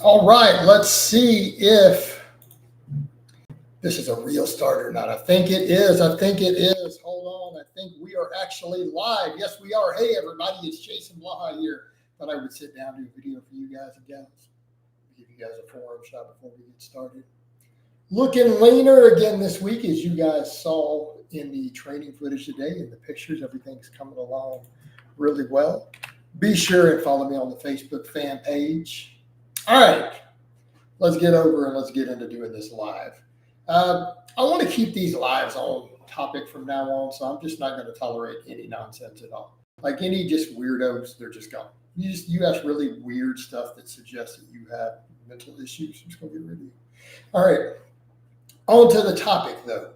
All right, let's see if this is a real start or not. I think it is. Hold on. I think we are actually live. Yes, we are. Hey, everybody. It's Jason Blaha here. Thought I would sit down and do a video for you guys and gals. Give you guys a forearm shot before we get started. Looking leaner again this week, as you guys saw in the training footage today and the pictures. Everything's coming along really well. Be sure and follow me on the Facebook fan page. All right, let's get over and let's get into doing this live. I want to keep these lives on topic from now on, so I'm just not going to tolerate any nonsense at all. Like any just weirdos, they're just gone. You ask really weird stuff that suggests that you have mental issues. I'm just going to get rid of you. All right, on to the topic, though.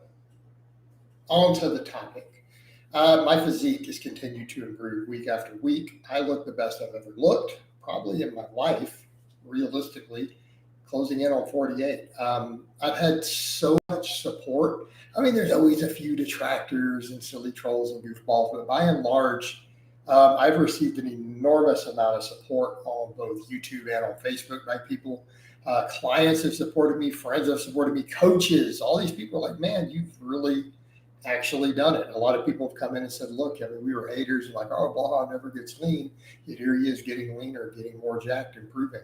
My physique has continued to improve week after week. I look the best I've ever looked, probably in my life, realistically, closing in on 48. I've had so much support. I mean, there's always a few detractors and silly trolls and goofballs, but by and large, I've received an enormous amount of support on both YouTube and on Facebook by people. Clients have supported me, friends have supported me, coaches, all these people are like, man, you've really actually done it. A lot of people have come in and said, look, I mean, we were haters, like, oh, Blaha never gets lean. Yet here he is getting leaner, getting more jacked, improving,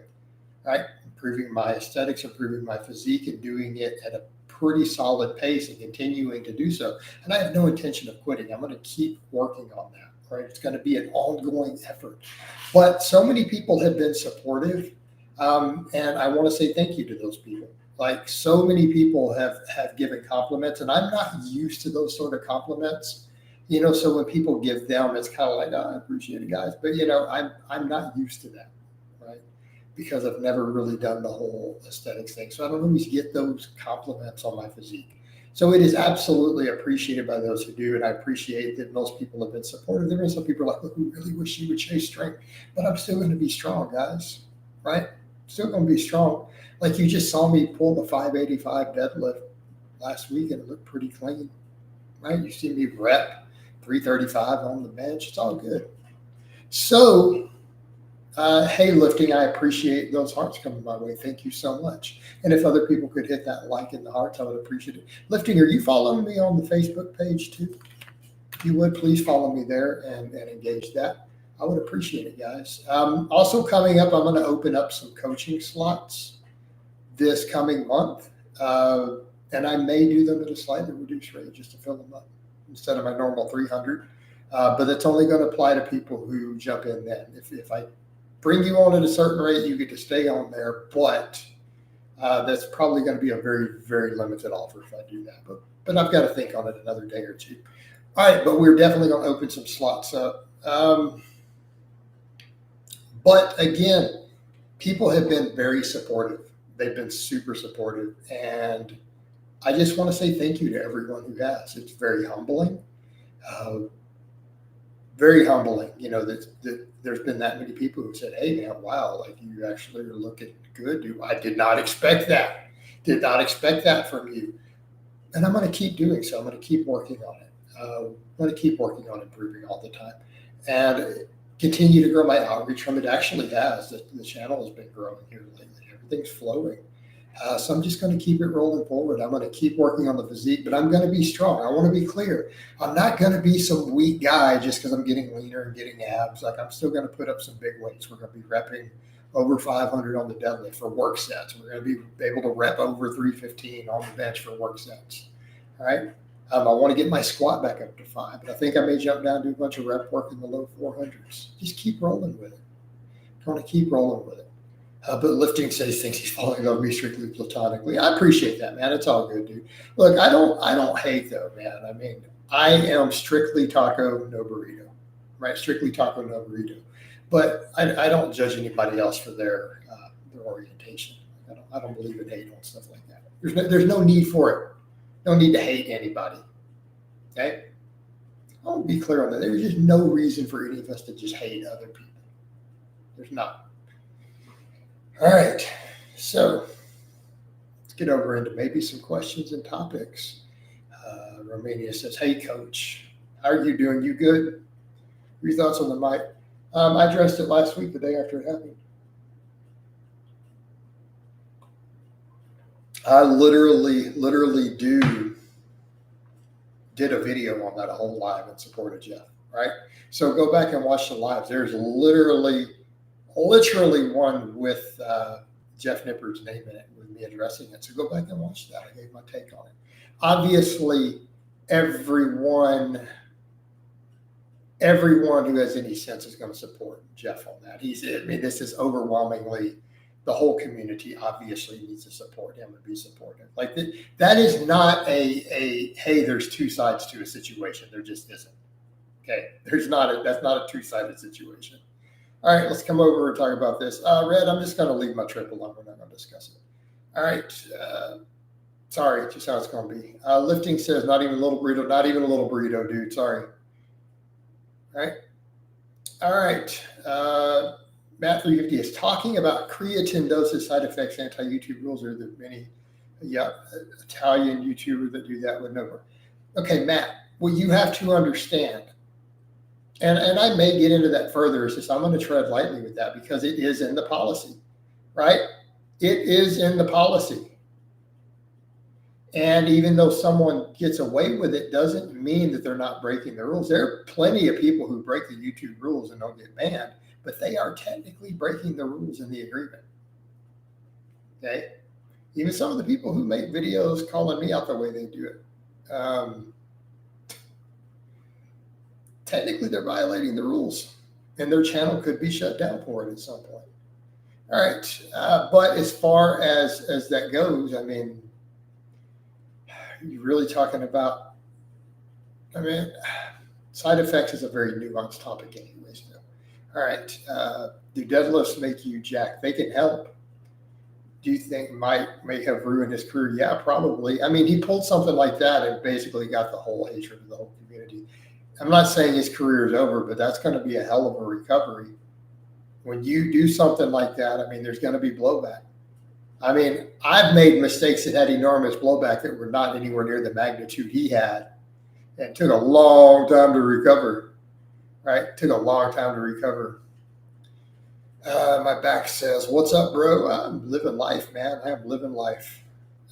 right? Improving my aesthetics, improving my physique, and doing it at a pretty solid pace and continuing to do so. And I have no intention of quitting. I'm going to keep working on that, right? It's going to be an ongoing effort. But so many people have been supportive. And I want to say thank you to those people. Like so many people have given compliments, and I'm not used to those sort of compliments, so when people give them, it's kind of like, oh, I appreciate it, guys. But, I'm not used to that, right? Because I've never really done the whole aesthetics thing. So I don't always get those compliments on my physique. So it is absolutely appreciated by those who do. And I appreciate that most people have been supportive. There are some people like, look, we really wish you would chase strength, but I'm still going to be strong, guys, right? Still going to be strong. Like you just saw me pull the 585 deadlift last week and it looked pretty clean, right? You see me rep 335 on the bench. It's all good. So, hey, lifting, I appreciate those hearts coming my way. Thank you so much. And if other people could hit that like in the hearts, I would appreciate it. Lifting, are you following me on the Facebook page too? If you would, please follow me there and engage that. I would appreciate it, guys. Also coming up, I'm going to open up some coaching slots this coming month. And I may do them at a slightly reduced rate just to fill them up instead of my normal 300. But it's only going to apply to people who jump in then. If I bring you on at a certain rate, you get to stay on there. But that's probably going to be a very, very limited offer if I do that. But I've got to think on it another day or two. All right, but we're definitely going to open some slots up. But again, people have been very supportive. They've been super supportive. And I just want to say thank you to everyone who has. It's very humbling. Very humbling, that there's been that many people who said, hey, man, wow, like you actually are looking good. Dude. I did not expect that. Did not expect that from you. And I'm going to keep doing so. I'm going to keep working on it. I'm going to keep working on improving all the time. And continue to grow my outreach from it. Actually has. The channel has been growing here lately. Everything's flowing. So I'm just going to keep it rolling forward. I'm going to keep working on the physique, but I'm going to be strong. I want to be clear. I'm not going to be some weak guy just because I'm getting leaner and getting abs. Like I'm still going to put up some big weights. We're going to be repping over 500 on the deadlift for work sets. We're going to be able to rep over 315 on the bench for work sets. All right. I want to get my squat back up to 5, but I think I may jump down and do a bunch of rep work in the low 400s. Just keep rolling with it. I'm going to keep rolling with it. But lifting says thinks he's falling over me strictly platonically. I appreciate that, man. It's all good, dude. Look, I don't hate though, man. I mean, I am strictly taco, no burrito, right? Strictly taco, no burrito. But I don't judge anybody else for their orientation. I don't believe in hate on stuff like that. There's no need for it. No need to hate anybody. Okay? I'll be clear on that. There's just no reason for any of us to just hate other people. There's not. All right. So let's get over into maybe some questions and topics. Romania says, hey, coach, how are you doing? You good? Your thoughts on the mic? I addressed it last week, the day after it happened. I literally did a video on that whole live in support of Jeff, right? So go back and watch the lives. There's literally one with Jeff Nippard's name in it, with me addressing it. So go back and watch that. I gave my take on it. Obviously, everyone who has any sense is going to support Jeff on that. This is overwhelmingly, the whole community obviously needs to support him and be supportive. Like that is not a hey, there's two sides to a situation. There just isn't. Okay, that's not a two-sided situation. All right, let's come over and talk about this. Red, I'm just going to leave my trip alone. We're not going to discuss it. All right. Sorry, just how it's going to be. Lifting says not even a little burrito. Not even a little burrito, dude. Sorry. All right. All right. Matt 350 is talking about creatine dosage side effects, anti-YouTube rules. Are there many Italian YouTubers that do that with no? Okay, Matt, what you have to understand, and I may get into that further, is just I'm going to tread lightly with that because it is in the policy, right? It is in the policy. And even though someone gets away with it, doesn't mean that they're not breaking the rules. There are plenty of people who break the YouTube rules and don't get banned, but they are technically breaking the rules in the agreement. Okay? Even some of the people who make videos calling me out the way they do it. Technically, they're violating the rules, and their channel could be shut down for it at some point. All right. But as far as that goes, I mean, you're really talking about, side effects is a very nuanced topic anyways. All right. Do deadlifts make you jack? They can help. Do you think Mike may have ruined his career? Yeah, probably. I mean, he pulled something like that and basically got the whole hatred of the whole community. I'm not saying his career is over, but that's going to be a hell of a recovery. When you do something like that, I mean, there's going to be blowback. I mean, I've made mistakes that had enormous blowback that were not anywhere near the magnitude he had. And it took a long time to recover, right? It took a long time to recover. My back says, what's up, bro? I'm living life, man. I'm living life.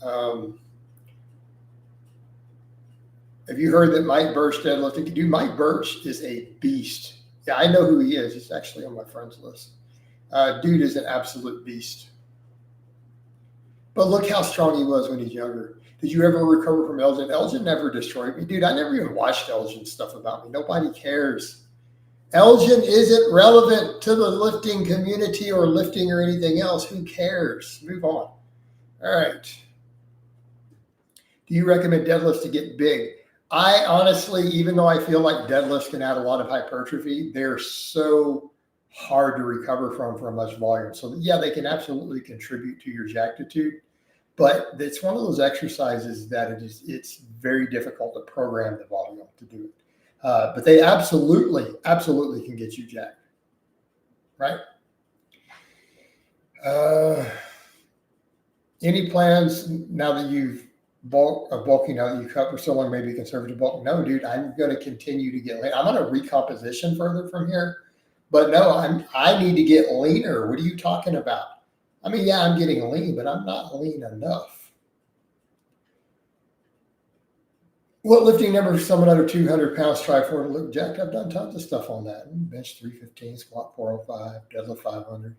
Have you heard that Mike Birch deadlifting? Dude, Mike Birch is a beast. Yeah, I know who he is. He's actually on my friends list. Dude is an absolute beast. But look how strong he was when he's younger. Did you ever recover from Elgin? Elgin never destroyed me. Dude, I never even watched Elgin stuff about me. Nobody cares. Elgin isn't relevant to the lifting community or lifting or anything else. Who cares? Move on. All right. Do you recommend deadlifts to get big? I honestly, even though I feel like deadlifts can add a lot of hypertrophy, they're so hard to recover from much volume. So yeah, they can absolutely contribute to your jactitude, but it's one of those exercises that it's very difficult to program the volume to do it. But they absolutely can get you jacked, right? Any plans now that you've bulking, now that you cut for so long, maybe conservative bulk? No, dude, I'm going to continue to get lean. I'm on a recomposition further from here, but no, I need to get leaner. What are you talking about? I mean, yeah, I'm getting lean, but I'm not lean enough. What lifting number for someone under 200 pounds try for to look jacked? I've done tons of stuff on that. Bench 315, squat 405, deadlift 500.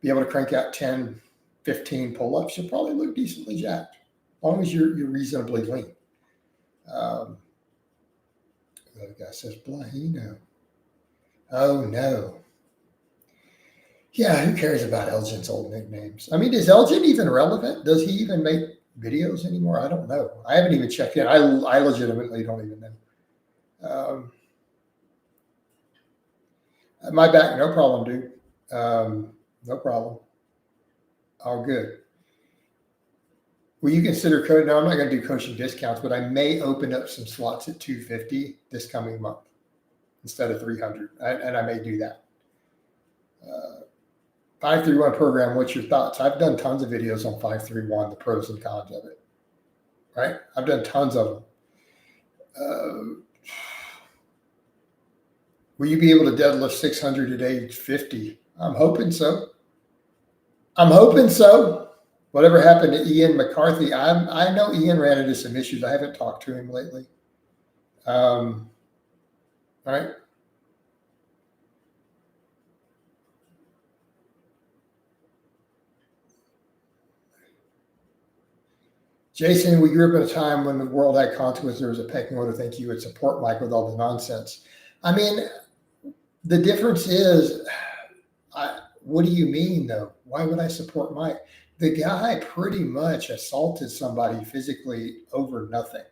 Be able to crank out 10, 15 pull-ups. You'll probably look decently jacked, as long as you're reasonably lean. The guy says, Blaha. Oh, no. Yeah, who cares about Elgin's old nicknames? I mean, is Elgin even relevant? Does he even make videos anymore? I don't know. I haven't even checked in. I legitimately don't even know. My back, no problem, dude. No problem. All good. Will you consider coaching? No, I'm not going to do coaching discounts, but I may open up some slots at 250 this coming month instead of 300, and I may do that. 531 program, what's your thoughts? I've done tons of videos on 531, the pros and cons of it, right? I've done tons of them. Will you be able to deadlift 600 at age 50? I'm hoping so. Whatever happened to Ian McCarthy? I know Ian ran into some issues. I haven't talked to him lately. All right. Jason, we grew up in a time when the world had consequences. There was a pecking order. Think you would support Mike with all the nonsense. I mean, the difference is, what do you mean, though? Why would I support Mike? The guy pretty much assaulted somebody physically over nothing.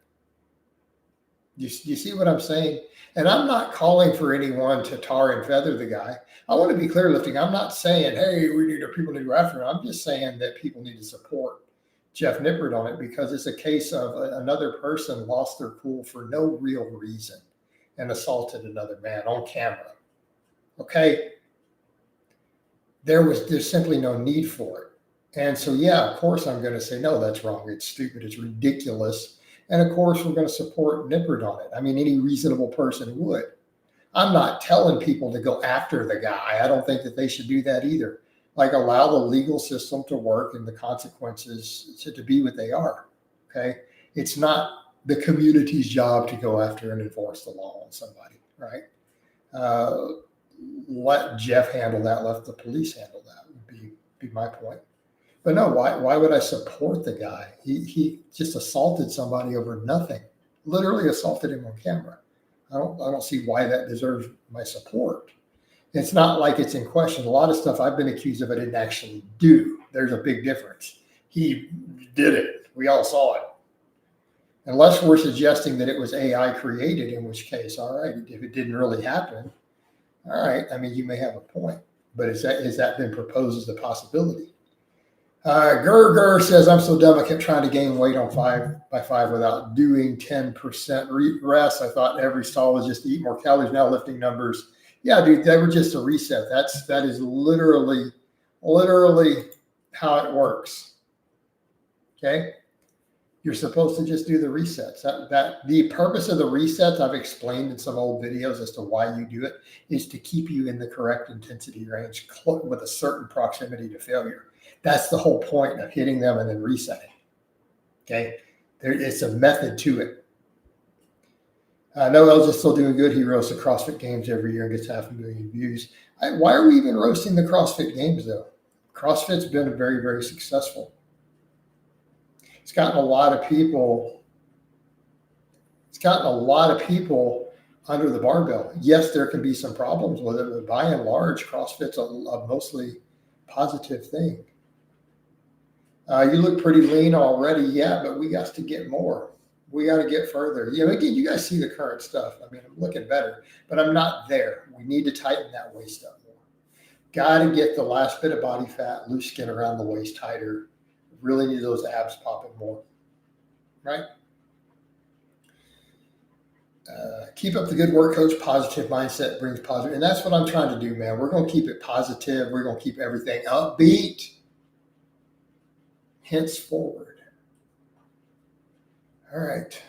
You see what I'm saying? And I'm not calling for anyone to tar and feather the guy. I want to be clear lifting. I'm not saying, hey, people need to go after him. I'm just saying that people need to support Jeff Nippert on it because it's a case of another person lost their cool for no real reason and assaulted another man on camera. Okay. There's simply no need for it. And so, yeah, of course, I'm going to say, no, that's wrong. It's stupid. It's ridiculous. And of course, we're going to support Nippert on it. I mean, any reasonable person would. I'm not telling people to go after the guy. I don't think that they should do that either. Like, allow the legal system to work and the consequences to be what they are. Okay. It's not the community's job to go after and enforce the law on somebody, right? Let Jeff handle that, let the police handle that would be my point. But no, why would I support the guy? He just assaulted somebody over nothing. Literally assaulted him on camera. I don't see why that deserves my support. It's not like it's in question. A lot of stuff I've been accused of I didn't actually do. There's a big difference. He did it. We all saw it. Unless we're suggesting that it was AI created, in which case, all right, if it didn't really happen, all right, I mean, you may have a point, but has that been proposed as a possibility? Gerger says, I'm so dumb I kept trying to gain weight on 5x5 without doing 10% rest. I thought every stall was just to eat more calories. Now lifting numbers. Yeah, dude, they were just a reset. That is literally how it works. Okay. You're supposed to just do the resets. That the purpose of the resets I've explained in some old videos as to why you do it is to keep you in the correct intensity range with a certain proximity to failure. That's the whole point of hitting them and then resetting. Okay, it's a method to it. Noel's is still doing good. He roasts the CrossFit Games every year and gets 500,000 views. Why are we even roasting the CrossFit Games though? CrossFit's been very, very successful. It's gotten a lot of people under the barbell. Yes, there can be some problems with it, but by and large, CrossFit's a mostly positive thing. You look pretty lean already. Yeah, but we got to get more. We got to get further. Yeah, again, you guys see the current stuff. I mean, I'm looking better, but I'm not there. We need to tighten that waist up more. Got to get the last bit of body fat, loose skin around the waist tighter. Really need those abs popping more, right? Keep up the good work, coach. Positive mindset brings positive. And that's what I'm trying to do, man. We're going to keep it positive. We're going to keep everything upbeat henceforward. All right.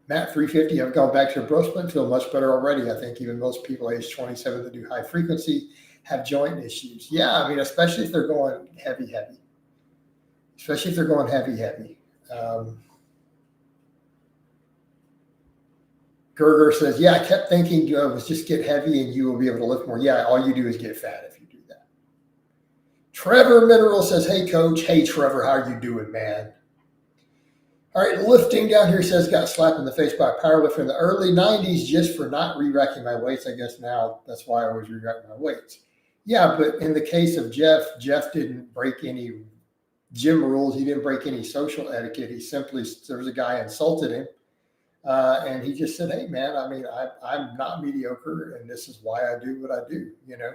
Matt 350, I've gone back to a bro split, feel much better already. I think even most people age 27 that do high frequency have joint issues. Yeah, I mean, especially if they're going heavy. Gerger says, yeah, I kept thinking it was just get heavy and you will be able to lift more. Yeah, all you do is get fat if you do that. Trevor Mineral says, hey, coach. Hey, Trevor, how are you doing, man? All right, lifting down here says, got slapped in the face by a powerlifter in the early 90s just for not re-racking my weights. I guess now that's why I always re-rack my weights. Yeah, but in the case of Jeff didn't break any gym rules. He didn't break any social etiquette. He simply, there was a guy insulted him. And he just said, hey, man, I mean, I'm not mediocre, and this is why I do what I do, you know.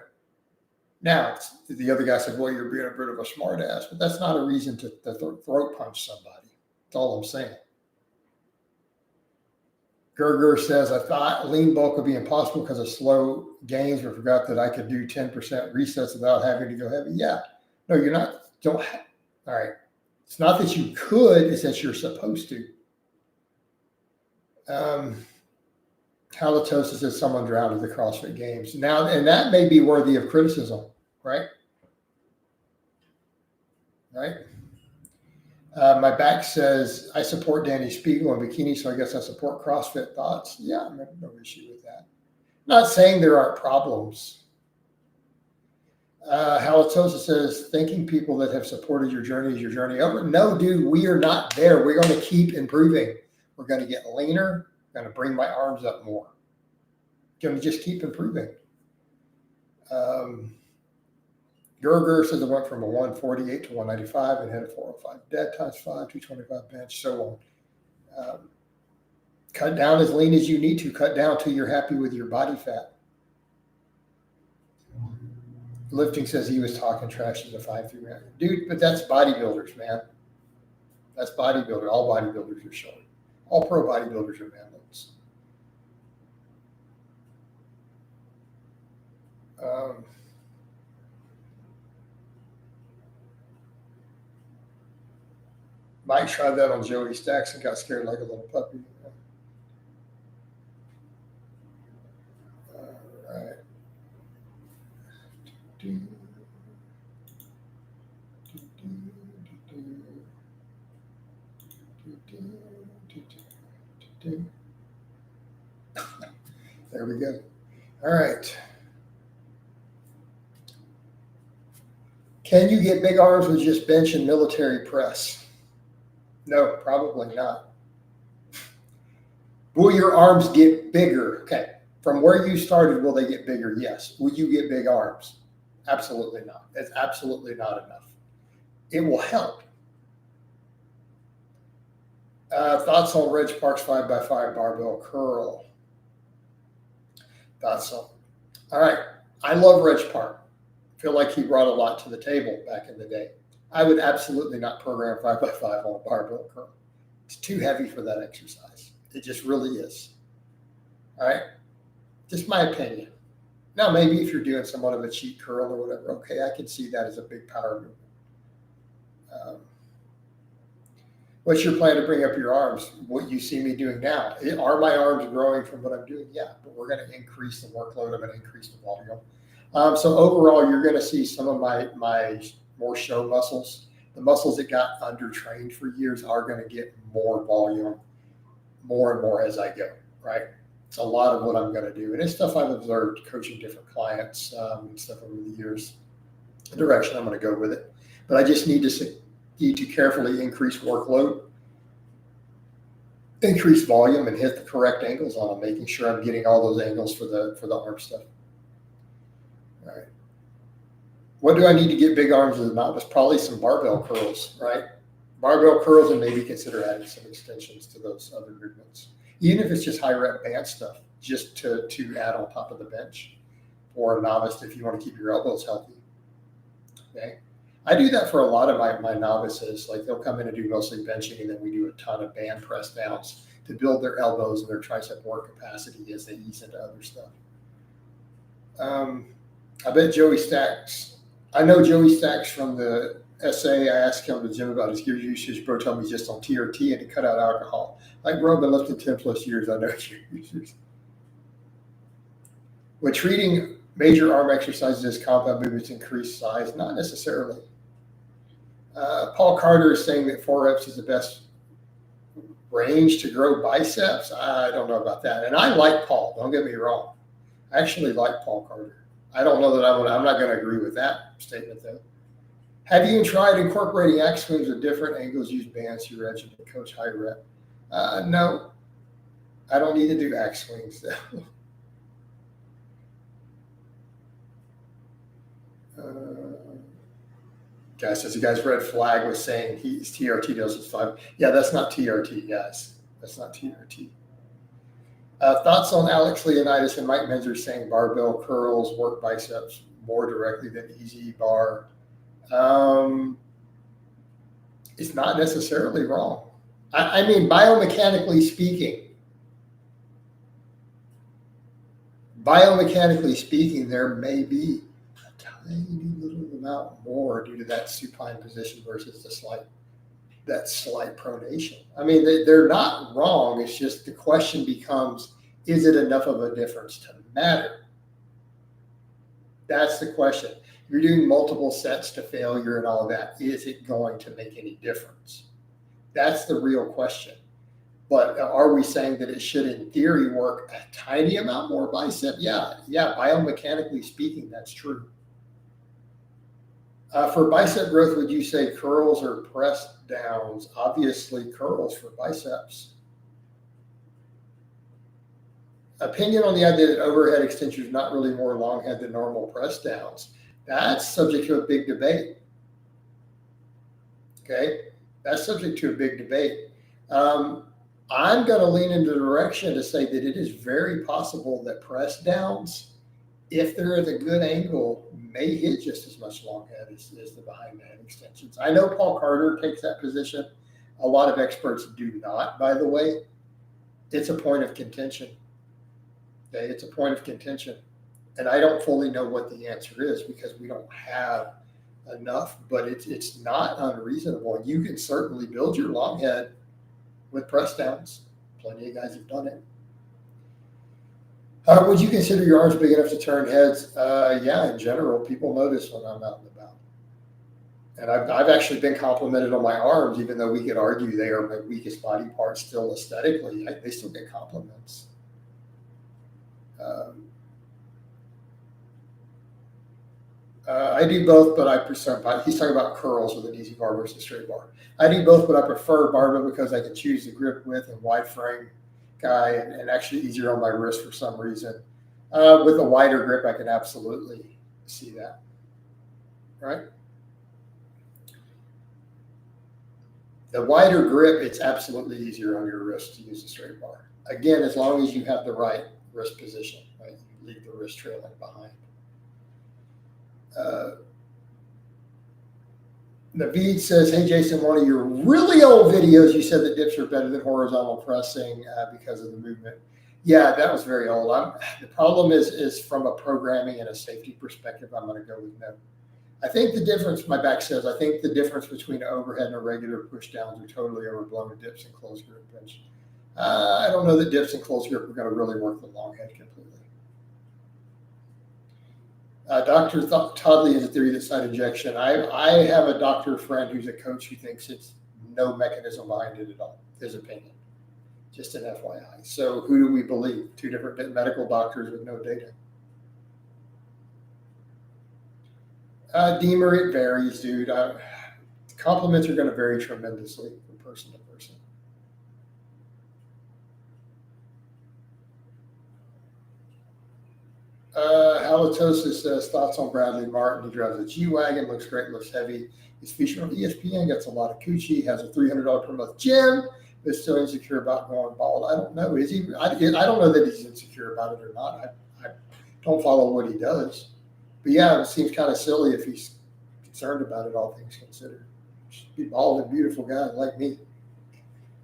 Now, the other guy said, well, you're being a bit of a smart ass, but that's not a reason to throat punch somebody. That's all I'm saying. Gerger says, I thought lean bulk would be impossible because of slow gains, but forgot that I could do 10% resets without having to go heavy. Yeah. No, you're not. All right. It's not that you could, it's that you're supposed to. Halitosis says someone drowned at the CrossFit Games. Now, and that may be worthy of criticism, right? right? My back says, I support Danny Spiegel in bikini, so I guess I support CrossFit thoughts. Yeah, no issue with that. Not saying there aren't problems. Howard Sosa says, thanking people that have supported your journey is your journey over. No, dude, we are not there. We're going to keep improving. We're going to get leaner. I'm going to bring my arms up more. Going to just keep improving. Gerger says it went from a 148 to 195 and had a 405 dead times 5, 225 bench, so on. Cut down as lean as you need to. Cut down till you're happy with your body fat. Lifting says he was talking trash as a 5'3" man. Dude, but that's bodybuilders, man. That's bodybuilder. All bodybuilders are short. All pro bodybuilders are manlets. Mike tried that on Joey Stacks and got scared like a little puppy. All right. There we go. All right. Can you get big arms with just bench and military press? No, probably not. Will your arms get bigger? Okay. From where you started, will they get bigger? Yes. Will you get big arms? Absolutely not. That's absolutely not enough. It will help. Thoughts on Reg Park's 5x5 barbell curl? Thoughts on? All right. I love Reg Park. Feel like he brought a lot to the table back in the day. I would absolutely not program 5x5 on a barbell curl. It's too heavy for that exercise. It just really is. All right. Just my opinion. Now, maybe if you're doing somewhat of a cheat curl or whatever, okay, I can see that as a big power movement. What's your plan to bring up your arms? What you see me doing now. Are my arms growing from what I'm doing? Yeah, but we're going to increase the workload. I'm going to increase the volume. So overall, you're going to see some of my more show muscles. The muscles that got undertrained for years are going to get more volume, more and more as I go, right? It's a lot of what I'm going to do. And it's stuff I've observed coaching different clients and stuff over the years. The direction I'm going to go with it. But I just need to carefully increase workload, increase volume, and hit the correct angles on them, making sure I'm getting all those angles for the arm stuff. All right. What do I need to get big arms as a novice? Probably some barbell curls, right? Barbell curls, and maybe consider adding some extensions to those other movements. Even if it's just high rep band stuff, just to add on top of the bench for a novice if you want to keep your elbows healthy. Okay. I do that for a lot of my novices. Like they'll come in and do mostly benching, and then we do a ton of band press downs to build their elbows and their tricep work capacity as they ease into other stuff. I bet Joey Stacks. I know Joey Stacks from the SA. I asked him to the gym about his gear usage. Bro told me he's just on TRT and to cut out alcohol. Like, bro, I've been lifting 10 plus years. I know gear users. When treating major arm exercises as compound movements increase size, not necessarily. Paul Carter is saying that 4 reps is the best range to grow biceps. I don't know about that. And I like Paul. Don't get me wrong. I actually like Paul Carter. I don't know that I'm not going to agree with that statement, though. Have you tried incorporating axe swings with different angles, use bands, your regimen, coach high rep? No, I don't need to do axe swings, though. Guy says the guy's red flag was saying his TRT dose is 5. Yeah, that's not TRT, guys. That's not TRT. Thoughts on Alex Leonidas and Mike Menzer saying barbell curls work biceps more directly than easy bar? It's not necessarily wrong. I mean, biomechanically speaking, there may be a tiny little amount more due to that supine position versus that slight pronation. I mean, they're not wrong. It's just the question becomes, is it enough of a difference to matter? That's the question. You're doing multiple sets to failure and all of that. Is it going to make any difference? That's the real question. But are we saying that it should, in theory, work a tiny amount more bicep? Yeah, biomechanically speaking, that's true. For bicep growth, would you say curls or press downs? Obviously, curls for biceps. Opinion on the idea that overhead extension is not really more long head than normal press downs. That's subject to a big debate. Okay, that's subject to a big debate. I'm going to lean into the direction to say that it is very possible that press downs, if they're at a good angle, may hit just as much long head as the behind the head extensions. I know Paul Carter takes that position. A lot of experts do not, by the way. It's a point of contention. Okay, it's a point of contention. And I don't fully know what the answer is because we don't have enough, but it's not unreasonable. You can certainly build your long head with press downs. Plenty of guys have done it. Would you consider your arms big enough to turn heads? Yeah, in general, people notice when I'm out and about. And I've actually been complimented on my arms, even though we could argue they are my weakest body part still aesthetically. They still get compliments. I do both, but I prefer. He's talking about curls with an easy bar versus straight bar. I do both, but I prefer barbell because I can choose the grip width and wide frame guy, and actually easier on my wrist for some reason. With a wider grip, I can absolutely see that. Right? The wider grip, it's absolutely easier on your wrist to use a straight bar. Again, as long as you have the right wrist position, right? You leave the wrist trailing behind. Naveed says, hey, Jason, one of your really old videos, you said that dips are better than horizontal pressing because of the movement. Yeah, that was very old. The problem is from a programming and a safety perspective, I'm going to go with no. I think the difference, my back says, I think the difference between an overhead and a regular push downs are totally overblown with dips and closed grip bench. I don't know that dips and closed grip are going to really work the long head completely. Dr. Toddley has a theory that side injection. I have a doctor friend who's a coach who thinks it's no mechanism behind it at all, his opinion. Just an FYI. So who do we believe? Two different medical doctors with no data. Deemer, it varies, dude. Compliments are going to vary tremendously from person to person. Halitosis says, thoughts on Bradley Martin. He drives a G-Wagon, looks great, looks heavy. He's featured on ESPN, gets a lot of coochie, has a $300 per month gym, but is still insecure about going bald. I don't know. Is he? I don't know that he's insecure about it or not. I don't follow what he does. But yeah, it seems kind of silly if he's concerned about it, all things considered. Just be bald and beautiful guy like me.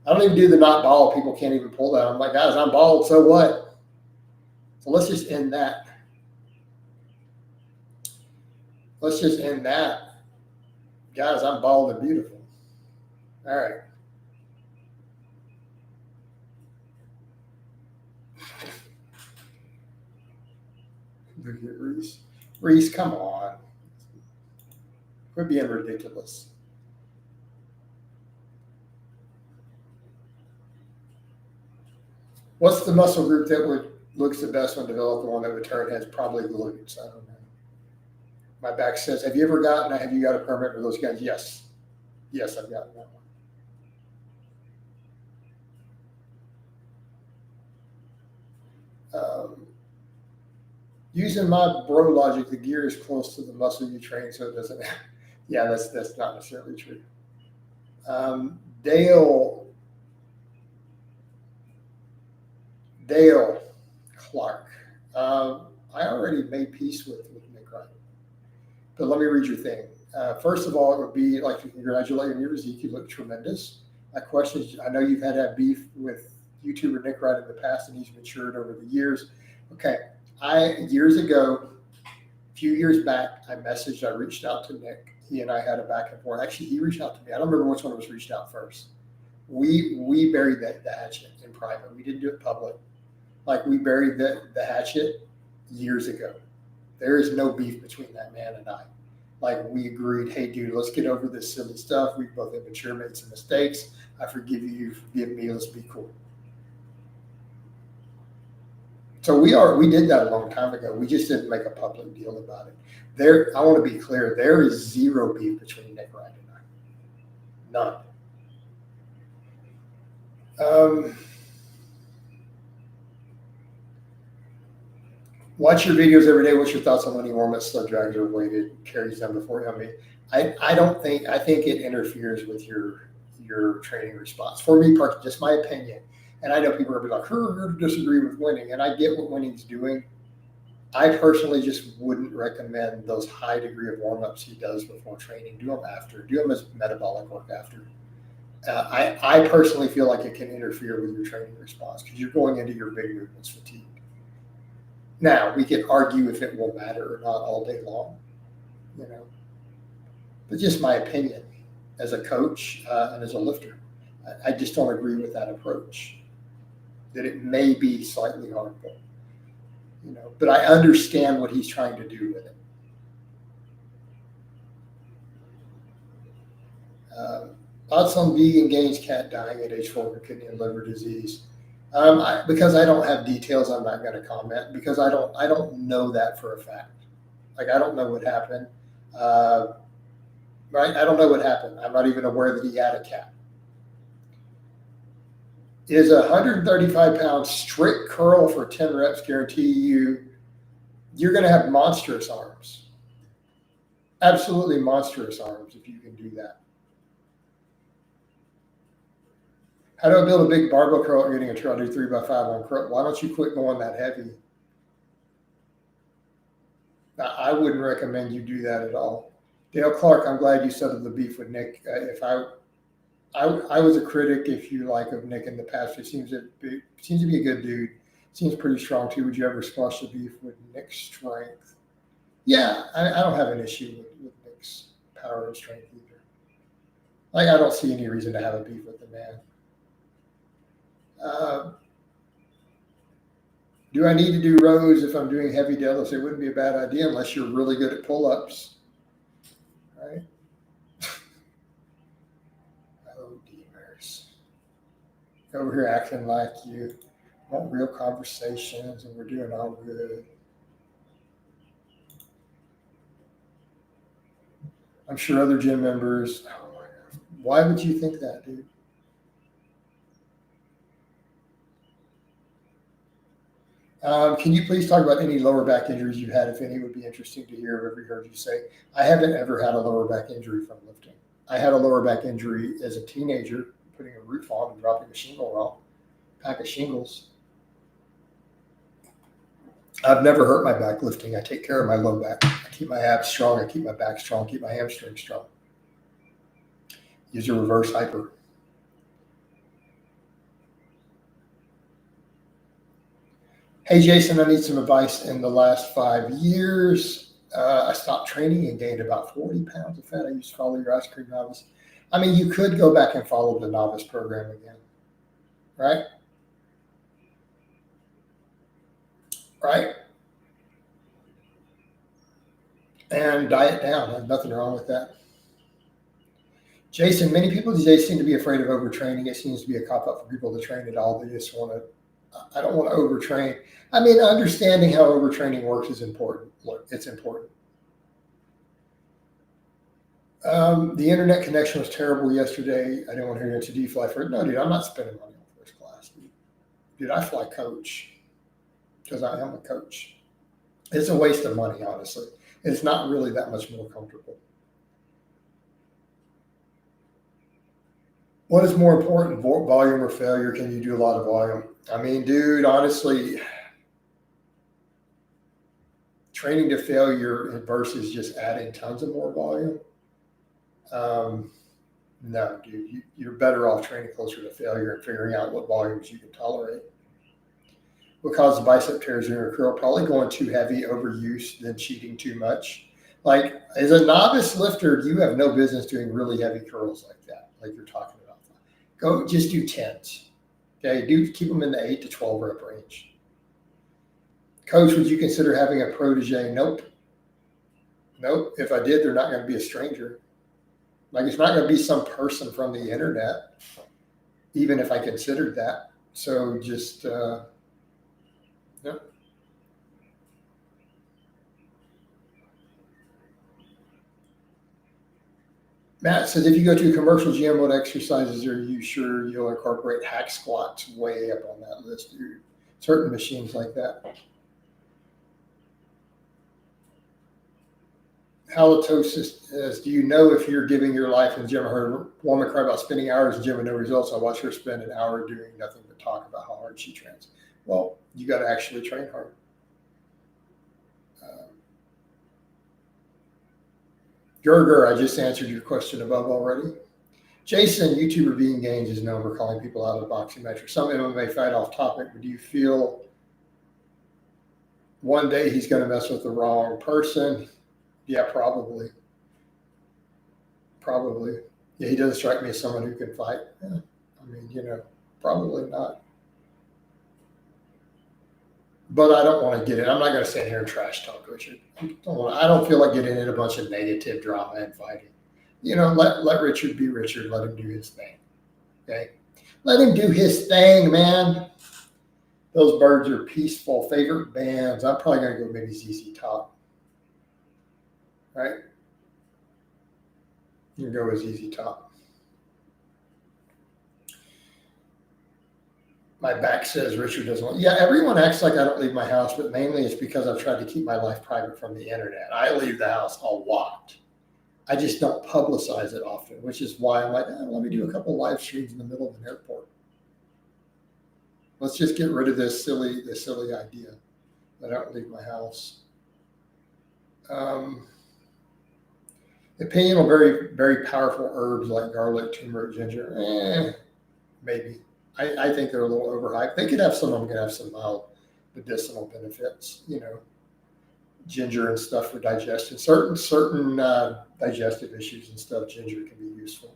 I don't even do the not bald. People can't even pull that. I'm like, guys, I'm bald, so what? So let's just end that. Let's just end that. Guys, I'm bald and beautiful. All right. Look at Reese. Reese, come on. Quit being ridiculous. What's the muscle group that looks the best when developed? The one that would turn heads? Probably glutes. I don't know. My back says, have you got a permit for those guys? Yes. Yes, I've gotten that one. Using my bro logic, the gear is close to the muscle you train, so it doesn't. Yeah, that's not necessarily true. Dale Clark. I already made peace with Nick Wright. But let me read your thing. First of all, it would be like to congratulate you on your physique. You look tremendous. My question is, I know you've had that beef with YouTuber Nick Wright in the past, and he's matured over the years. Okay, years ago, a few years back, I reached out to Nick. He and I had a back and forth. Actually, he reached out to me. I don't remember which one of us reached out first. We buried the hatchet in private. We didn't do it public. Like we buried the hatchet years ago. There is no beef between that man and I. Like, we agreed, hey, dude, let's get over this silly stuff. We both have mature, made some mistakes. I forgive you, you forgive me. Let's be cool. So we did that a long time ago. We just didn't make a public deal about it. I want to be clear. There is zero beef between Nick Wright and I. None. Watch your videos every day. What's your thoughts on when you warm up sled drags or weighted carries them before? I mean, I think it interferes with your training response. For me, just my opinion. And I know people are like, disagree with winning. And I get what winning's doing. I personally just wouldn't recommend those high degree of warm-ups he does before training. Do them after. Do them as metabolic work after. I personally feel like it can interfere with your training response because you're going into your big movements fatigue. Now, we can argue if it will matter or not all day long, but just my opinion as a coach and as a lifter. I just don't agree with that approach, that it may be slightly harmful, but I understand what he's trying to do with it. Thoughts on vegan Gaines cat dying at age 4 with kidney and liver disease. Because I don't have details, I'm not going to comment because I don't know that for a fact. Like, I don't know what happened. Right? I don't know what happened. I'm not even aware that he had a cat. Is a 135-pound strict curl for 10 reps guarantee you're going to have monstrous arms? Absolutely monstrous arms if you can do that. How do I build a big barbell curl getting a trail? Do 3x5 on curl. Why don't you quit going that heavy? Now, I wouldn't recommend you do that at all. Dale Clark, I'm glad you settled the beef with Nick. If I was a critic, if you like, of Nick in the past. He seems to be a good dude. Seems pretty strong too. Would you ever squash the beef with Nick's strength? Yeah, I don't have an issue with Nick's power and strength either. Like, I don't see any reason to have a beef with the man. Do I need to do rows if I'm doing heavy deadlifts? It wouldn't be a bad idea unless you're really good at pull-ups, right? Oh, demers. Over here acting like you want real conversations and we're doing all good. I'm sure other gym members, oh my God, why would you think that, dude? Can you please talk about any lower back injuries you've had, if any? Would be interesting to hear. I've ever heard you say. I haven't ever had a lower back injury from lifting. I had a lower back injury as a teenager, putting a roof on and dropping a shingle roll, pack of shingles. I've never hurt my back lifting. I take care of my low back. I keep my abs strong. I keep my back strong. Keep my hamstrings strong. Use a reverse hyper. Hey, Jason, I need some advice. In the last 5 years, I stopped training and gained about 40 pounds of fat. I used to follow your ice cream novice. I mean, you could go back and follow the novice program again, right? Right? And diet down. There's nothing wrong with that. Jason, many people these days seem to be afraid of overtraining. It seems to be a cop-out for people to train at all. They just want to, I don't want to overtrain. I mean, understanding how overtraining works is important. Look, it's important. The internet connection was terrible yesterday. I didn't want to hear it to D-fly for it. No, dude, I'm not spending money on first class. Dude, I fly coach because I am a coach. It's a waste of money, honestly. It's not really that much more comfortable. What is more important, volume or failure? Can you do a lot of volume? I mean, dude, honestly, training to failure versus just adding tons of more volume. No, dude, you're better off training closer to failure and figuring out what volumes you can tolerate. What causes bicep tears in your curl? Probably going too heavy, overuse, then cheating too much. Like, as a novice lifter, you have no business doing really heavy curls like that, like you're talking about. Go just do 10s. Okay, keep them in the 8 to 12 rep range. Coach, would you consider having a protege? Nope. Nope. If I did, they're not going to be a stranger. Like, it's not going to be some person from the internet, even if I considered that. So just, yeah. Matt says, if you go to a commercial gym, what exercises are you sure you'll incorporate? Hack squats way up on that list, dude. Certain machines like that. Halitosis says, do you know if you're giving your life in the gym? I heard a woman cry about spending hours in the gym and no results. I watched her spend an hour doing nothing but talk about how hard she trains. Well, you got to actually train hard. Gerger, I just answered your question above already. Jason, YouTuber Being Gains is known for calling people out of the boxing metric. Some MMA fight off topic, but do you feel one day he's going to mess with the wrong person? Yeah, probably. Probably. Yeah, he doesn't strike me as someone who can fight. Yeah. I mean, probably not. But I don't want to get in. I'm not going to sit here and trash talk Richard. I don't feel like getting in a bunch of negative drama and fighting. Let Richard be Richard. Let him do his thing. Okay? Let him do his thing, man. Those birds are peaceful. Favorite bands. I'm probably going to go maybe ZZ Top. Right? You can go with ZZ Top. My back says Richard doesn't want. Yeah, everyone acts like I don't leave my house, but mainly it's because I've tried to keep my life private from the internet. I leave the house a lot. I just don't publicize it often, which is why I'm like, let me do a couple live streams in the middle of an airport. Let's just get rid of this silly idea that I don't leave my house. Opinion on very, very powerful herbs like garlic, turmeric, ginger. Maybe. I think they're a little overhyped. They could have some of them could have some mild medicinal benefits, ginger and stuff for digestion. Certain digestive issues and stuff, ginger can be useful.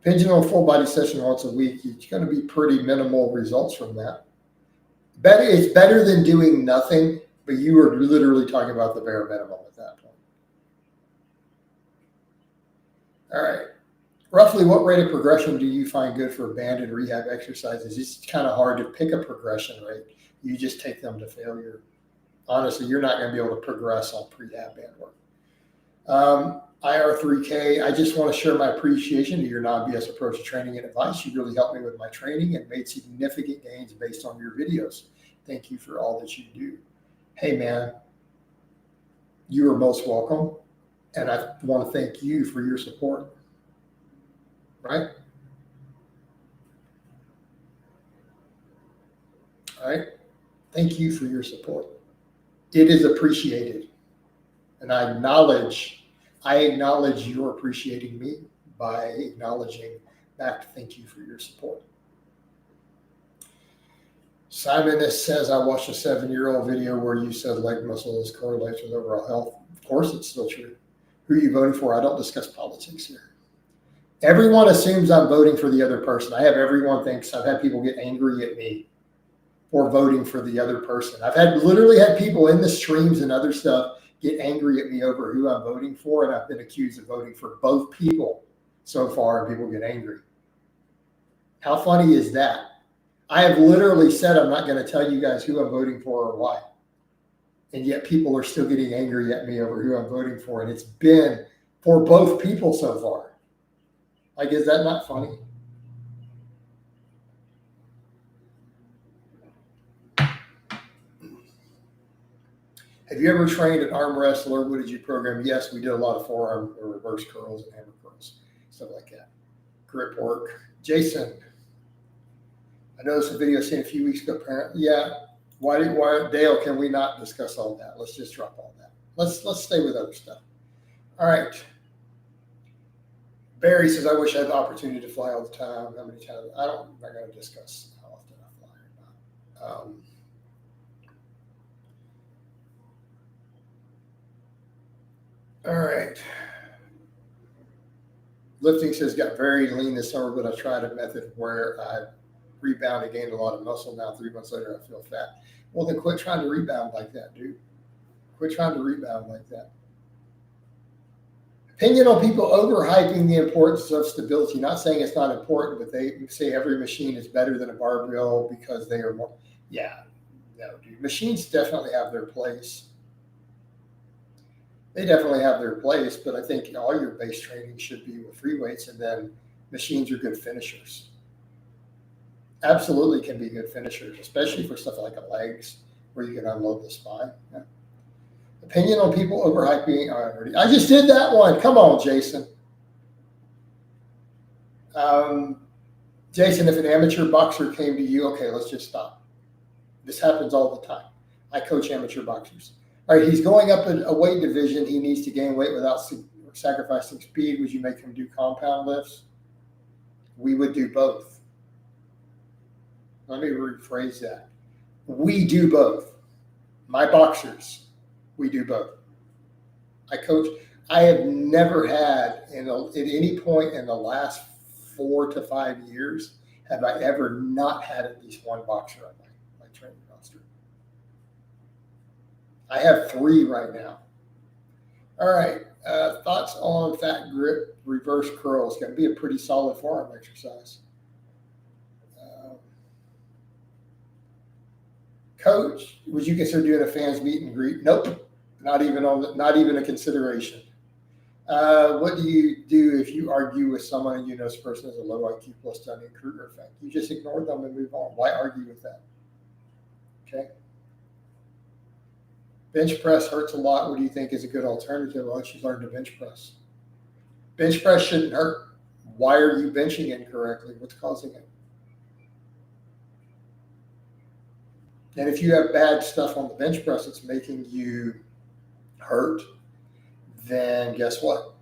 Pinging on a full body session once a week, it's going to be pretty minimal results from that. It's better than doing nothing, but you are literally talking about the bare minimum at that point. All right. Roughly what rate of progression do you find good for abandoned rehab exercises? It's kind of hard to pick a progression rate. You just take them to failure. Honestly, you're not going to be able to progress on prehab band work. IR3K, I just want to share my appreciation to your non-BS approach to training and advice. You really helped me with my training and made significant gains based on your videos. Thank you for all that you do. Hey, man, you are most welcome. And I want to thank you for your support. Right? All right. Thank you for your support. It is appreciated. And I acknowledge you're appreciating me by acknowledging back to thank you for your support. Simon says, I watched a 7-year-old video where you said leg muscles correlates with overall health. Of course, it's still true. Who are you voting for? I don't discuss politics here. Everyone assumes I'm voting for the other person. Everyone thinks I've had people get angry at me for voting for the other person. I've literally had people in the streams and other stuff get angry at me over who I'm voting for, and I've been accused of voting for both people so far, and people get angry. How funny is that? I have literally said I'm not going to tell you guys who I'm voting for or why. And yet people are still getting angry at me over who I'm voting for, and it's been for both people so far. Like, is that not funny? Have you ever trained an arm wrestler? What did you program? Yes, we did a lot of forearm or reverse curls and hammer curls, stuff like that. Grip work. Jason, I noticed a video seen a few weeks ago. Apparently, yeah. Why Dale? Can we not discuss all that? Let's just drop all that. Let's stay with other stuff. All right. Barry says, I wish I had the opportunity to fly all the time. How many times? I'm not going to discuss how often I fly or not. All right. Lifting says, got very lean this summer, but I tried a method where I rebounded, gained a lot of muscle. Now, 3 months later, I feel fat. Well, then quit trying to rebound like that, dude. Quit trying to rebound like that. Opinion on people overhyping the importance of stability. Not saying it's not important, but they say every machine is better than a barbell because they are more. Yeah, no, dude. Machines definitely have their place. They definitely have their place, but I think all your base training should be with free weights, and then machines are good finishers. Absolutely can be good finishers, especially for stuff like a legs where you can unload the spine. Yeah. Opinion on people overhyping. I just did that one. Come on, Jason. Jason, if an amateur boxer came to you, okay, let's just stop. This happens all the time. I coach amateur boxers. All right, he's going up in a weight division. He needs to gain weight without sacrificing speed. Would you make him do compound lifts? We would do both. Let me rephrase that. We do both. My boxers, we do both. I coach. I have never had, at any point in the last 4 to 5 years, have I ever not had at least one boxer on my training roster. I have 3 right now. All right. Thoughts on fat grip reverse curls? Going to be a pretty solid forearm exercise. Coach, would you consider doing a fans meet and greet? Nope. Not even a consideration. What do you do if you argue with someone and you know this person has a low IQ plus stunning recruiter effect? You just ignore them and move on. Why argue with that? Okay. Bench press hurts a lot. What do you think is a good alternative? Well, she's learned to bench press. Bench press shouldn't hurt. Why are you benching incorrectly? What's causing it? And if you have bad stuff on the bench press that's making you hurt, then guess what?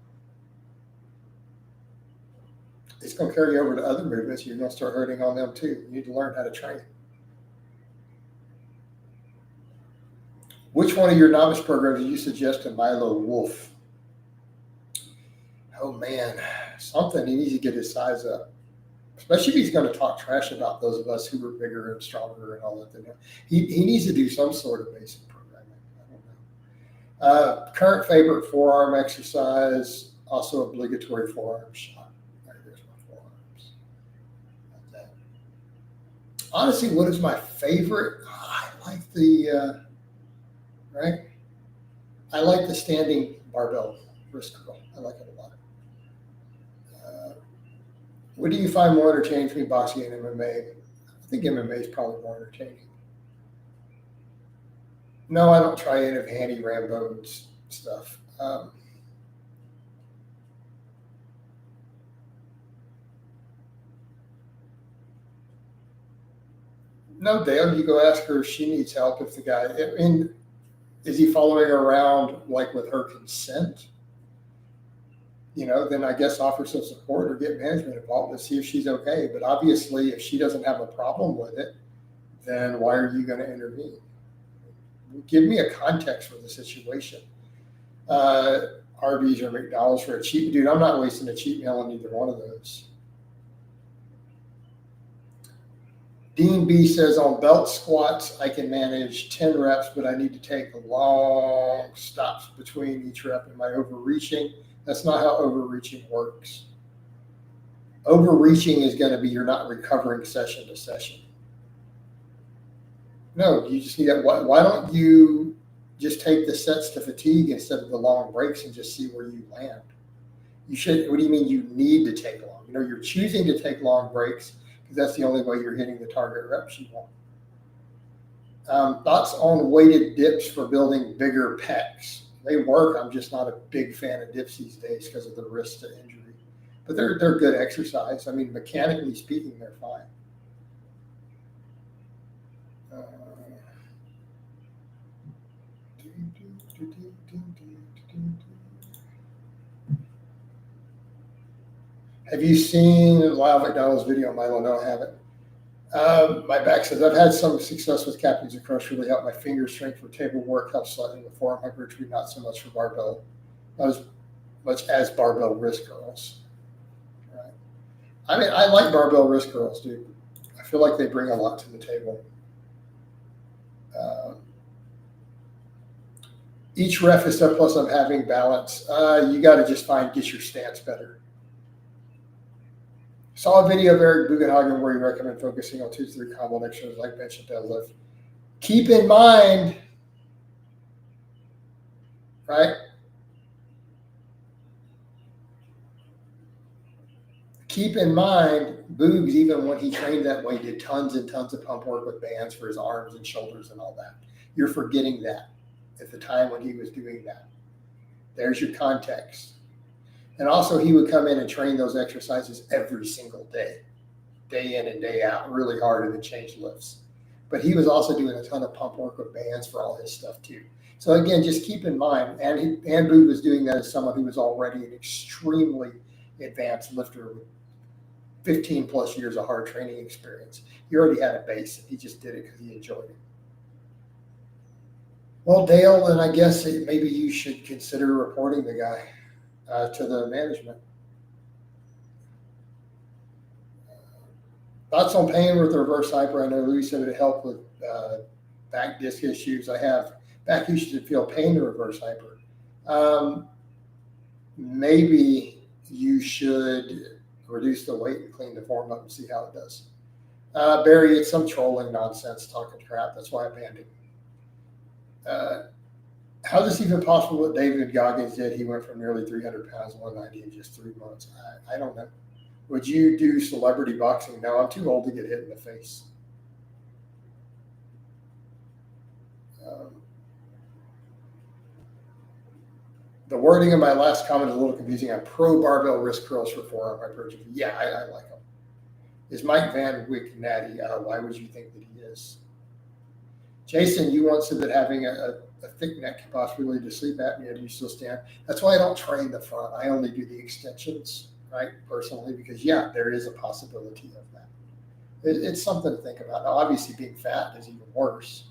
It's going to carry over to other movements. You're going to start hurting on them too. You need to learn how to train. Which one of your novice programs do you suggest to Milo Wolf? Oh man, something. He needs to get his size up. Especially if he's going to talk trash about those of us who were bigger and stronger and all that. He needs to do some sort of basic programming. I don't know. Current favorite forearm exercise, also obligatory forearm shot. Right, there's my forearms. Like that. Honestly, what is my favorite? I like the right. I like the standing barbell wrist curl. I like it a lot. What do you find more entertaining between boxing and MMA? I think MMA is probably more entertaining. No, I don't try any of Handy Rambo's stuff. No, Dale, you go ask her if she needs help. If the guy, is he following her around like with her consent? Then I guess offer some support or get management involved to see if she's okay. But obviously, if she doesn't have a problem with it, then why are you going to intervene? Give me a context for the situation. Arby's or McDonald's for a cheap dude. I'm not wasting a cheap meal on either one of those. Dean B says on belt squats, I can manage 10 reps, but I need to take long stops between each rep. Am I overreaching? That's not how overreaching works. Overreaching is going to be you're not recovering session to session. No, you just need that. Why don't you just take the sets to fatigue instead of the long breaks and just see where you land? You should. What do you mean you need to take long? You're choosing to take long breaks because that's the only way you're hitting the target reps you want. Thoughts on weighted dips for building bigger pecs? They work. I'm just not a big fan of dips these days because of the risk to injury. But they're good exercise. I mean, mechanically speaking, they're fine. Have you seen Lyle McDonald's video on Milo? No, I haven't. My back says, I've had some success with captains and crush, really helped my finger strength for table work, helps slightly with forearm hypertrophy, not so much for barbell, not as much as barbell wrist curls. Right. I mean, I like barbell wrist curls, dude. I feel like they bring a lot to the table. Uh, each ref is surplus of having balance. You got to just get your stance better. Saw a video of Eric Bugenhagen where he recommended focusing on 2 to 3 combo exercises like bench and deadlift. Keep in mind, right? Keep in mind, Boogs, even when he trained that way, did tons and tons of pump work with bands for his arms and shoulders and all that. You're forgetting that at the time when he was doing that. There's your context. And also, he would come in and train those exercises every single day in and day out, really hard, and then change lifts. But he was also doing a ton of pump work with bands for all his stuff too. So again, just keep in mind, and Boog was doing that as someone who was already an extremely advanced lifter with 15 plus years of hard training experience. He already had a base. He just did it because he enjoyed it. Well, Dale, then I guess maybe you should consider reporting the guy to the management. Thoughts on pain with the reverse hyper? I know Louis said it helped with back disc issues. I have back issues that feel pain to reverse hyper. Maybe you should reduce the weight and clean the form up and see how it does. Barry, it's some trolling nonsense, talking crap. That's why I banned him. How is this even possible what David Goggins did? He went from nearly 300 pounds to 190 in just 3 months. I don't know. Would you do celebrity boxing? No, I'm too old to get hit in the face. The wording of my last comment is a little confusing. I'm pro barbell wrist curls for forearm hypertrophy. Yeah, I like them. Is Mike Van Wyck natty? Why would you think that he is? Jason, you once said that having a thick neck can possibly lead to sleep apnea. Do you still stand? That's why I don't train the front. I only do the extensions, right, personally, because, yeah, there is a possibility of that. It's something to think about. Now, obviously, being fat is even worse.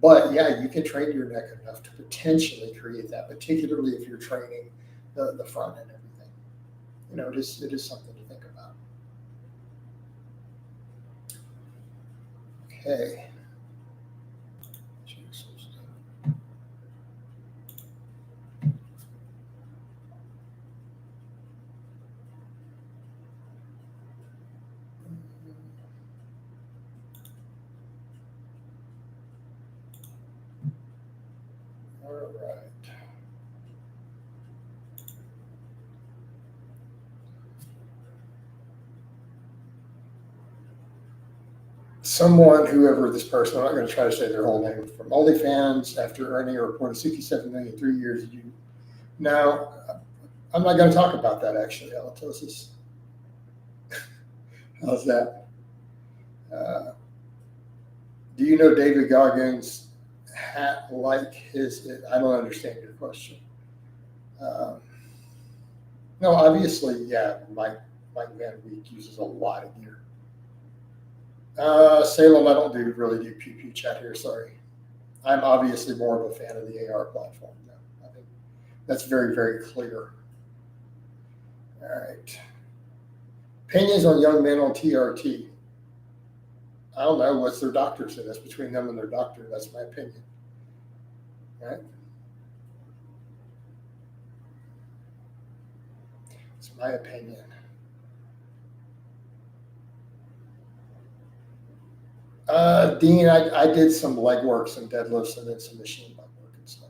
But, yeah, you can train your neck enough to potentially create that, particularly if you're training the front and everything. You know, it is something to think about. Okay. All right. Someone, whoever this person, I'm not going to try to say their whole name, from OnlyFans after earning a reported 67 million in 3 years. Now, I'm not going to talk about that actually, halitosis. How's that? Do you know David Goggins' hat like his? I don't understand your question. No, obviously, yeah, Mike Van Wyck uses a lot of gear. Salem, I don't really do pew chat here. Sorry. I'm obviously more of a fan of the AR platform. Though. I think that's very, very clear. All right. Opinions on young men on TRT. I don't know. What's their doctor say? That's between them and their doctor. That's my opinion. All right. It's my opinion. Dean, I did some leg work, some deadlifts, and then some machine leg work and stuff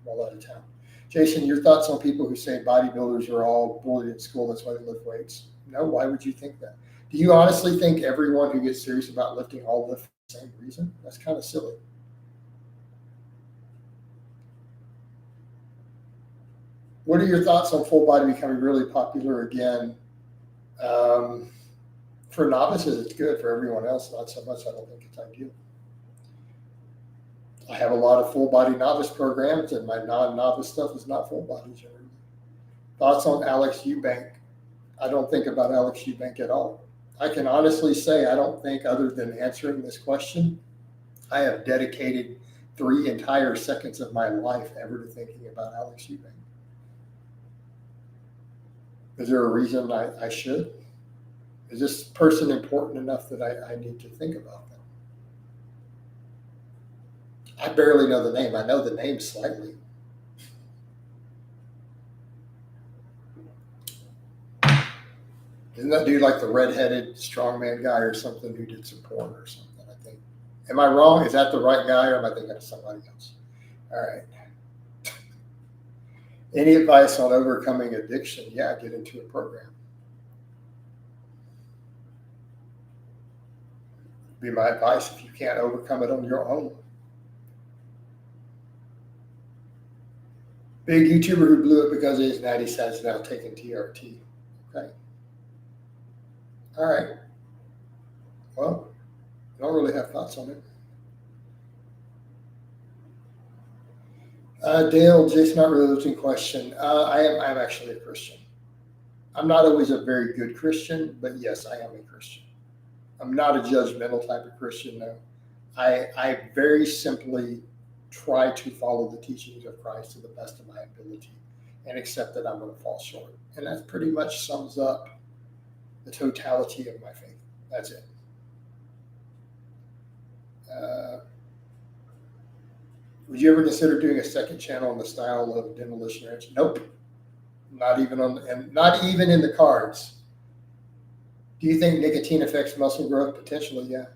while out of town. Jason, your thoughts on people who say bodybuilders are all bullied at school, that's why they lift weights? No, why would you think that? Do you honestly think everyone who gets serious about lifting all lift for the same reason? That's kind of silly. What are your thoughts on full body becoming really popular again? For novices, it's good. For everyone else, not so much. I don't think it's ideal. I have a lot of full body novice programs, and my non-novice stuff is not full body generally. Thoughts on Alex Eubank? I don't think about Alex Eubank at all. I can honestly say I don't think, other than answering this question, I have dedicated 3 entire seconds of my life ever to thinking about Alex Eubank. Is there a reason I should? Is this person important enough that I need to think about them? I barely know the name. I know the name slightly. Isn't that dude like the redheaded strongman guy or something who did some porn or something, I think? Am I wrong? Is that the right guy or am I thinking of somebody else? All right. Any advice on overcoming addiction? Yeah, get into a program. Be my advice if you can't overcome it on your own. Big YouTuber who blew it because of his natty is now taking TRT. Okay. All right. Well, I don't really have thoughts on it. Dale, Jason, not really losing question. I'm actually a Christian. I'm not always a very good Christian, but yes, I am a Christian. I'm not a judgmental type of Christian, no. I very simply try to follow the teachings of Christ to the best of my ability and accept that I'm going to fall short. And that pretty much sums up the totality of my faith. That's it. Would you ever consider doing a second channel in the style of Demolition Ranch? Nope. Not even in the cards. Do you think nicotine affects muscle growth? Potentially, yeah.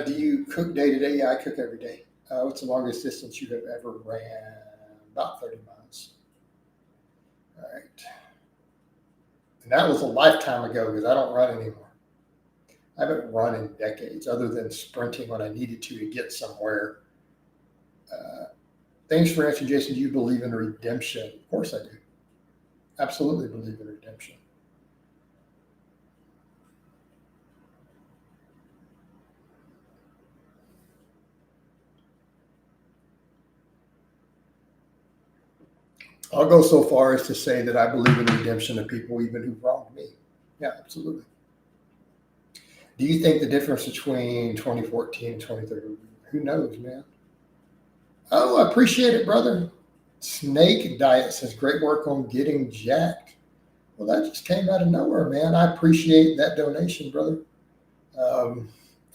Do you cook day to day? Yeah, I cook every day. What's the longest distance you have ever ran? About 30 miles. All right. And that was a lifetime ago because I don't run anymore. I haven't run in decades other than sprinting when I needed to get somewhere. Thanks for answering, Jason. Do you believe in redemption? Of course I do. Absolutely believe in redemption. I'll go so far as to say that I believe in redemption of people even who wronged me. Yeah, absolutely. Do you think the difference between 2014 and 2030? Who knows, man? Oh, I appreciate it, brother. Snake Diet says great work on getting jacked. Well, that just came out of nowhere, man. I appreciate that donation, brother. I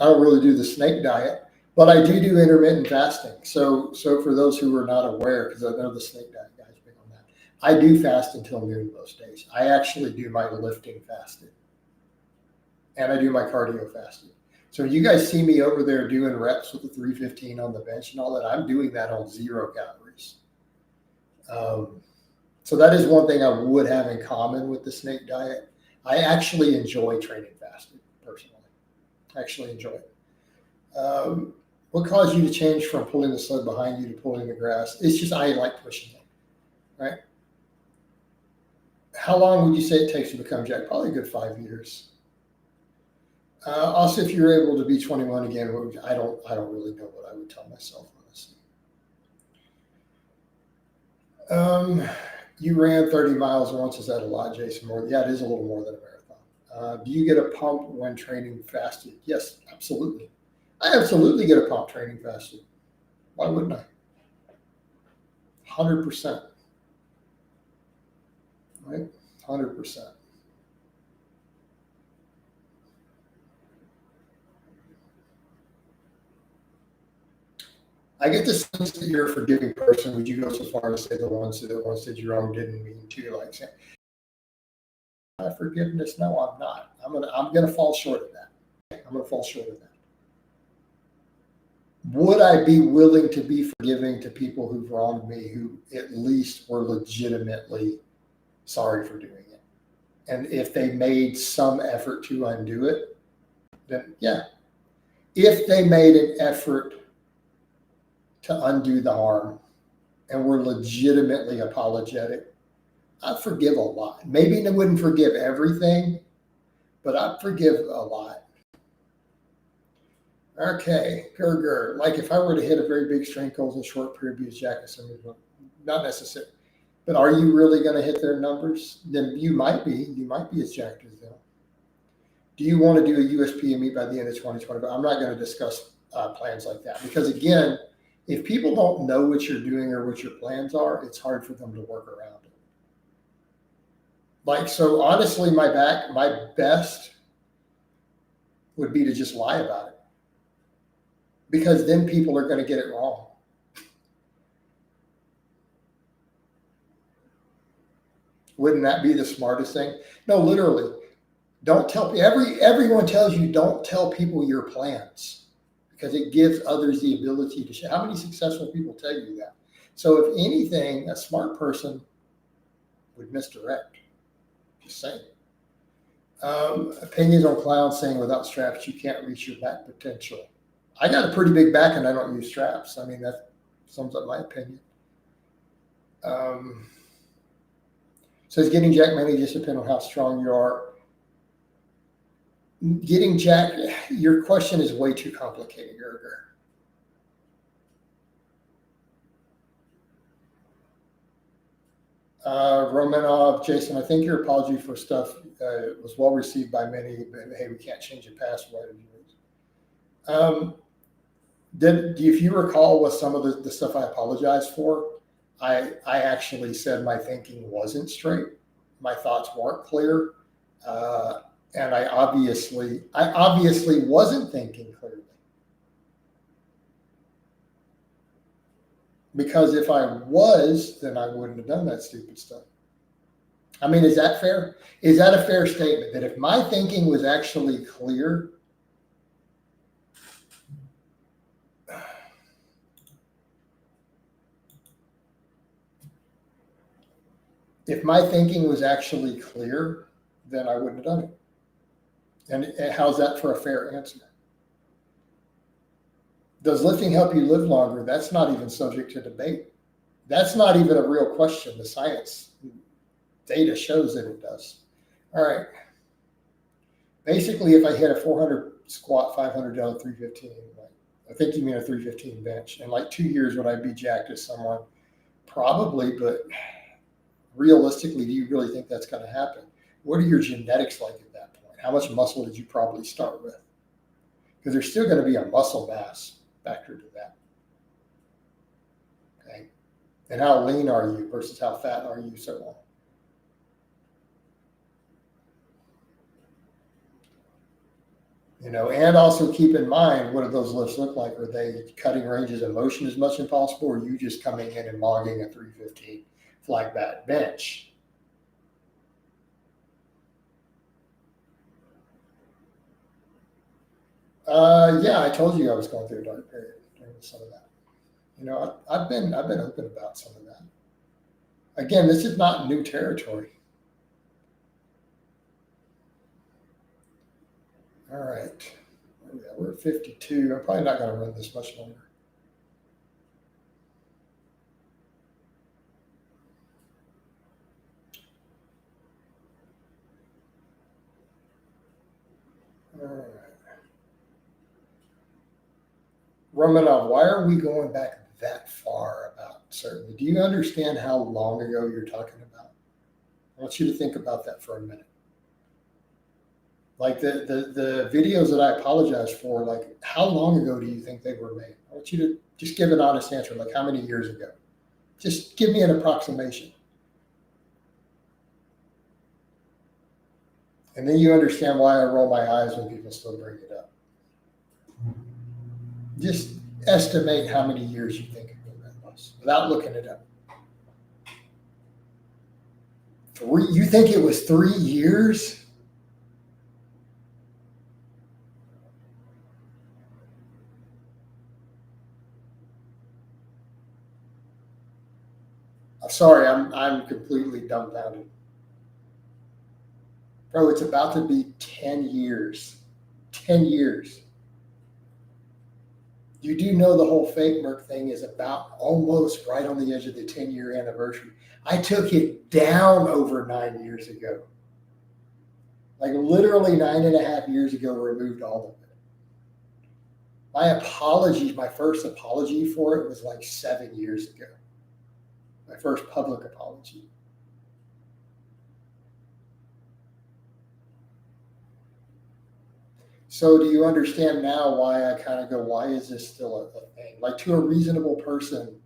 don't really do the snake diet, but I do intermittent fasting. So for those who are not aware, because I know the snake diet guys big on that, I do fast until noon most days. I actually do my lifting fasted, and I do my cardio fasted. So you guys see me over there doing reps with the 315 on the bench and all that. I'm doing that on 0 calories. So that is one thing I would have in common with the snake diet. I actually enjoy training fasted personally. I actually enjoy it. What caused you to change from pulling the sled behind you to pulling the grass? It's just I like pushing it, right? How long would you say it takes to become jacked? Probably a good 5 years. Also, if you're able to be 21 again, I don't really know what I would tell myself, honestly. You ran 30 miles once. Is that a lot, Jason? More? Yeah, it is a little more than a marathon. Do you get a pump when training fasted? Yes, absolutely. I absolutely get a pump training fasted. Why wouldn't I? 100%. Right? 100%. I get the sense that you're a forgiving person. Would you go so far as to say the ones that did you wrong didn't mean to? Like saying, forgiveness? No, I'm not. I'm gonna fall short of that. I'm gonna fall short of that. Would I be willing to be forgiving to people who've wronged me, who at least were legitimately sorry for doing it? And if they made some effort to undo it, then yeah. If they made an effort to undo the harm and were legitimately apologetic, I'd forgive a lot. Maybe I wouldn't forgive everything, but I'd forgive a lot. Okay, Gerger. Like if I were to hit a very big strength goals in a short period, be as jacked as somebody, not necessary. But are you really going to hit their numbers? Then you might be. You might be as jacked as them. Do you want to do a USP and meet by the end of 2020? I'm not going to discuss plans like that because again, if people don't know what you're doing or what your plans are, it's hard for them to work around it. Like, so honestly, my best would be to just lie about it. because then people are going to get it wrong. Wouldn't that be the smartest thing? No, literally. Don't tell everyone tells you don't tell people your plans because it gives others the ability to share. How many successful people tell you that? So if anything, a smart person would misdirect. Just saying. Opinions on clowns saying without straps you can't reach your back potential. I got a pretty big back and I don't use straps. I mean, that sums up my opinion. Says getting jacked mainly just depends on how strong you are. Getting jacked, your question is way too complicated, Gerger. Romanov, Jason, I think your apology for stuff was well received by many, but hey, we can't change the past. Why did you? If you recall what some of the stuff I apologized for, I actually said my thinking wasn't straight. My thoughts weren't clear. And I obviously wasn't thinking clearly. Because if I was, then I wouldn't have done that stupid stuff. I mean, is that fair? Is that a fair statement? That if my thinking was actually clear, then I wouldn't have done it. And how's that for a fair answer? Does lifting help you live longer? That's not even subject to debate. That's not even a real question. The science data shows that it does. All right. Basically, if I hit a 400 squat, 500 down, 315, I think you mean a 315 bench. In like 2 years, would I be jacked as someone? Probably, but realistically, do you really think that's going to happen? What are your genetics like at that point? How much muscle did you probably start with? Because there's still going to be a muscle mass factor to that. Okay. And how lean are you versus how fat are you, so on. And also keep in mind, what do those lifts look like? Are they cutting ranges of motion as much as possible, or are you just coming in and logging a 315 flag back bench? Yeah, I told you I was going through a dark period during some of that. I've been open about some of that. Again, this is not new territory. All right. We're at 52. I'm probably not going to run this much longer. All right. Romanov, why are we going back that far about certainly? Do you understand how long ago you're talking about? I want you to think about that for a minute. Like the videos that I apologize for, like how long ago do you think they were made? I want you to just give an honest answer, like how many years ago? Just give me an approximation. And then you understand why I roll my eyes when people still bring it up. Just estimate how many years you think ago that was without looking it up. You think it was 3 years? I'm sorry, I'm completely dumbfounded. Bro, it's about to be 10 years. 10 years. You do know the whole fake Merc thing is about almost right on the edge of the 10-year anniversary. I took it down over 9 years ago. Like literally 9.5 years ago, removed all of it. My apology, my first apology for it was like 7 years ago. My first public apology. So do you understand now why I kind of go, why is this still a thing? Like to a reasonable person,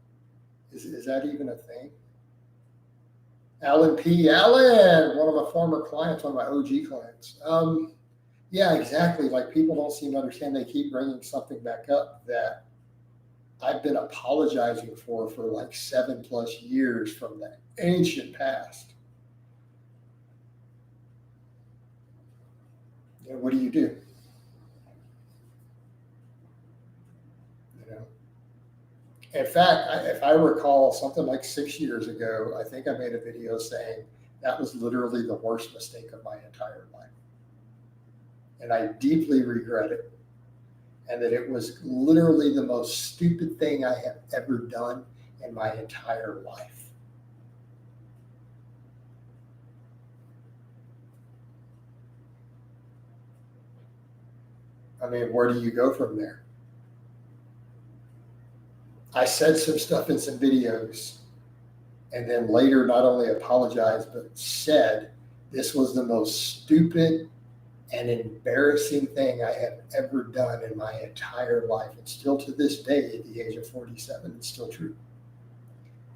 is that even a thing? Alan P. Allen, one of my former clients, one of my OG clients. Yeah, exactly. Like people don't seem to understand. They keep bringing something back up that I've been apologizing for like 7+ years from the ancient past. What do? You know, in fact, if I recall, something like 6 years ago, I think I made a video saying that was literally the worst mistake of my entire life, and I deeply regret it. And that it was literally the most stupid thing I have ever done in my entire life. I mean, where do you go from there? I said some stuff in some videos and then later not only apologized, but said this was the most stupid and embarrassing thing I have ever done in my entire life. And still to this day, at the age of 47, it's still true.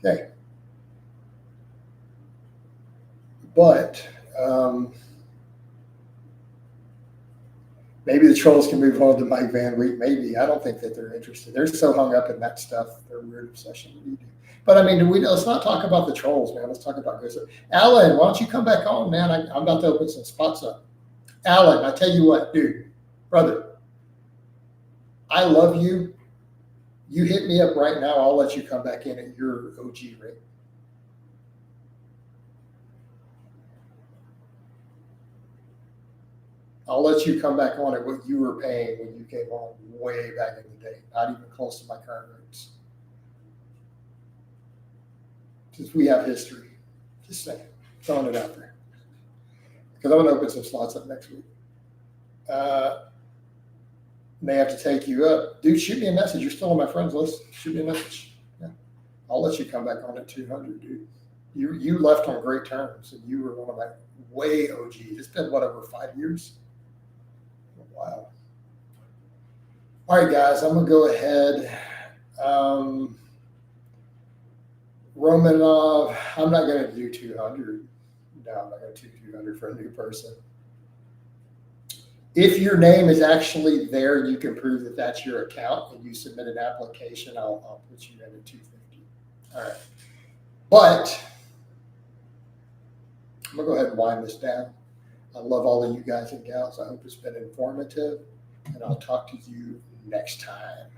Okay. But maybe the trolls can move on to Mike Van Wheat. Maybe. I don't think that they're interested. They're so hung up in that stuff, their weird obsession with you do. But I mean, let's not talk about the trolls, man. Let's talk about good stuff. Alan, why don't you come back on, man? I'm about to open some spots up. Alan, I tell you what, dude, brother, I love you. You hit me up right now. I'll let you come back in at your OG rate. I'll let you come back on at what you were paying when you came on way back in the day, not even close to my current rates. Since we have history, just saying, throwing it out there. Because I'm going to open some slots up next week. May have to take you up. Dude, shoot me a message. You're still on my friends list. Shoot me a message. Yeah. I'll let you come back on at 200, dude. You left on great terms, and you were one of my way OGs. It's been, what, over 5 years? Wow. All right, guys, I'm going to go ahead. Romanov, I'm not going to do 200. No, I'm not going to do 200 for a new person. If your name is actually there, you can prove that that's your account and you submit an application, I'll put you in at 250. All right. But I'm going to go ahead and wind this down. I love all of you guys and gals. I hope it's been informative, and I'll talk to you next time.